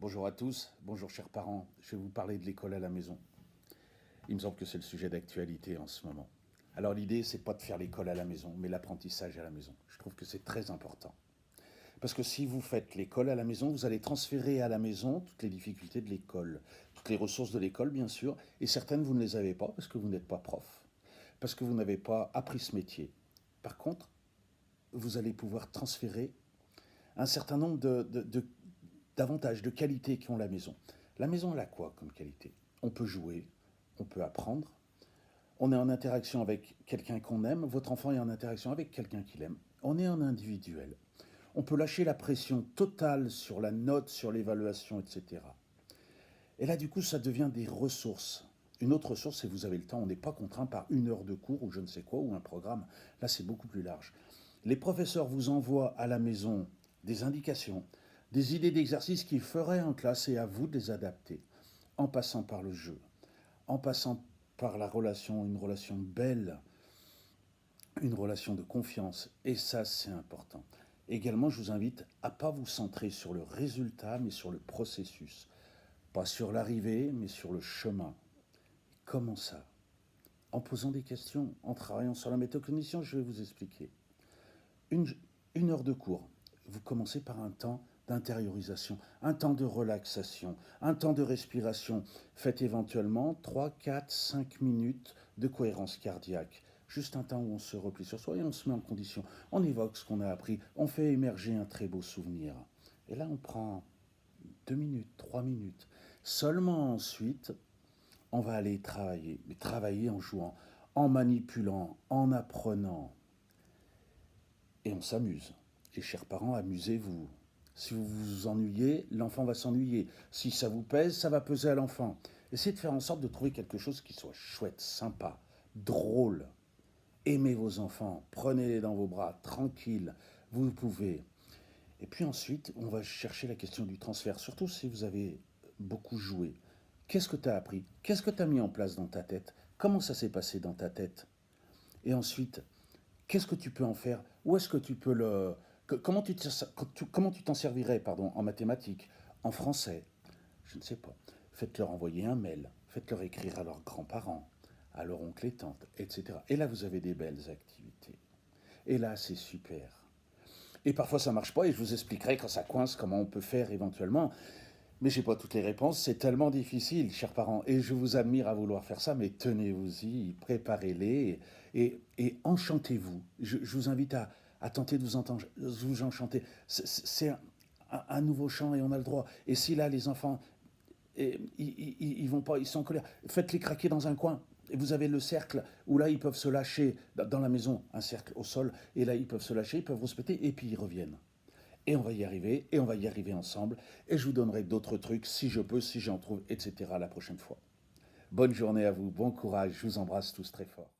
Bonjour à tous, bonjour chers parents, je vais vous parler de l'école à la maison. Il me semble que c'est le sujet d'actualité en ce moment. Alors l'idée, c'est pas de faire l'école à la maison, mais l'apprentissage à la maison. Je trouve que c'est très important. Parce que si vous faites l'école à la maison, vous allez transférer à la maison toutes les difficultés de l'école, toutes les ressources de l'école bien sûr, et certaines vous ne les avez pas parce que vous n'êtes pas prof, parce que vous n'avez pas appris ce métier. Par contre, vous allez pouvoir transférer un certain nombre d'avantages, de qualités qu'ont la maison. La maison, elle a quoi comme qualité? On peut jouer, on peut apprendre, on est en interaction avec quelqu'un qu'on aime, votre enfant est en interaction avec quelqu'un qu'il aime, on est en individuel. On peut lâcher la pression totale sur la note, sur l'évaluation, etc. Et là, du coup, ça devient des ressources. Une autre ressource, c'est que vous avez le temps. On n'est pas contraint par une heure de cours ou je ne sais quoi, ou un programme. Là, c'est beaucoup plus large. Les professeurs vous envoient à la maison des indications, des idées d'exercices qu'ils feraient en classe et à vous de les adapter, en passant par le jeu, en passant par la relation, une relation belle, une relation de confiance. Et ça, c'est important. Également, je vous invite à ne pas vous centrer sur le résultat, mais sur le processus. Pas sur l'arrivée, mais sur le chemin. Comment ça? En posant des questions, en travaillant sur la métacognition, je vais vous expliquer. Une, une heure de cours, vous commencez par un temps d'intériorisation, un temps de relaxation, un temps de respiration. Faites éventuellement 3, 4, 5 minutes de cohérence cardiaque. Juste un temps où on se replie sur soi et on se met en condition. On évoque ce qu'on a appris, on fait émerger un très beau souvenir. Et là, on prend 2 minutes, 3 minutes. Seulement ensuite, on va aller travailler, mais travailler en jouant, en manipulant, en apprenant. Et on s'amuse. Et chers parents, amusez-vous. Si vous vous ennuyez, l'enfant va s'ennuyer. Si ça vous pèse, ça va peser à l'enfant. Essayez de faire en sorte de trouver quelque chose qui soit chouette, sympa, drôle. Aimez vos enfants, prenez-les dans vos bras, tranquille, vous pouvez. Et puis ensuite, on va chercher la question du transfert, surtout si vous avez beaucoup joué. Qu'est-ce que tu as appris? Qu'est-ce que tu as mis en place dans ta tête? Comment ça s'est passé dans ta tête? Et ensuite, qu'est-ce que tu peux en faire? Où est-ce que tu peux le... Comment tu t'en servirais, pardon, en mathématiques, en français? Je ne sais pas. Faites-leur envoyer un mail, faites-leur écrire à leurs grands-parents, à leur oncle et tante, etc. Et là, vous avez des belles activités. Et là, c'est super. Et parfois, ça marche pas, et je vous expliquerai quand ça coince, comment on peut faire éventuellement. Mais j'ai pas toutes les réponses, c'est tellement difficile, chers parents, et je vous admire à vouloir faire ça, mais tenez-vous-y, préparez-les, et enchantez-vous. Je vous invite à tenter de vous enchanter. C'est un nouveau chant et on a le droit. Et si là, les enfants, ils vont pas, ils sont en colère, faites-les craquer dans un coin. Et vous avez le cercle où là, ils peuvent se lâcher dans la maison, un cercle au sol, et là, ils peuvent se lâcher, ils peuvent respecter, et puis ils reviennent. Et on va y arriver, et on va y arriver ensemble. Et je vous donnerai d'autres trucs si je peux, si j'en trouve, etc. la prochaine fois. Bonne journée à vous, bon courage, je vous embrasse tous très fort.